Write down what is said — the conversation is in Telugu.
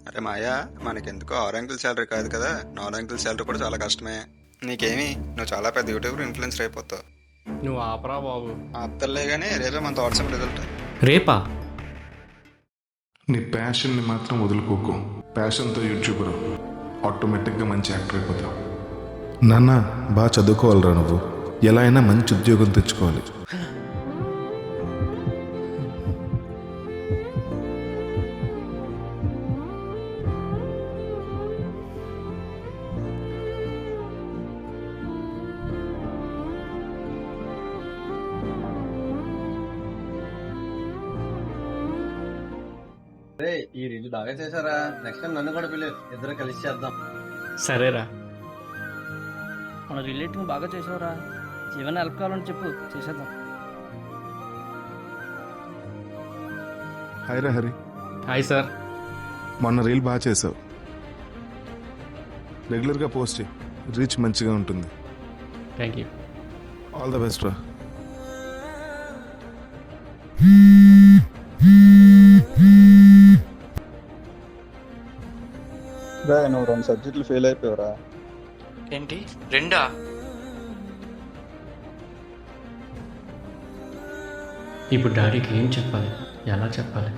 అరే మాయా, మనకెందుకో 6 అంకెల శాలరీ కాదు కదా, 4 అంకెల శాలరీ కూడా చాలా కష్టమే. నీకేమి, నువ్వు చాలా పెద్ద యూట్యూబర్ ఇన్ఫ్లుయెన్సర్ అయిపోతావు. నువ్వు ఆపరా బాబు. అత్తలే కానీ రేపే మన వాట్సాప్ రిజల్ట్. రేపా? నీ ప్యాషన్ని మాత్రం వదులుకోకు. ప్యాషన్తో యూట్యూబర్ ఆటోమేటిక్గా మంచి యాక్టర్ అయిపోతావు. నాన్న, బాగా చదువుకోవాలిరా నువ్వు. ఎలా అయినా మంచి ఉద్యోగం తెచ్చుకోవాలి. రే, ఈ రీల్ బాగా చేశారా? నెక్స్ట్ టైం నన్ను కూడా పిలు, ఇద్దరు కలిసి చేద్దాం. సరేరా. మన రిలేటివ్ బాగా చేసావురా. ఏమైనా హెల్ప్ కావాలని చెప్పు, చేసేద్దాం. హాయ్ రా హరి, హాయ్ సార్. మొన్న రీల్ బాగా చేసావు. రెగ్యులర్గా పోస్ట్ చేయి, రీచ్ మంచిగా ఉంటుంది. Thank you. All the best రా. నువ్వు 2 సబ్జెక్టులు ఫెయిల్ అయిపోయావురా. ఏంటి 2? ఇప్పుడు డాడీకి ఏం చెప్పాలి, ఎలా చెప్పాలి?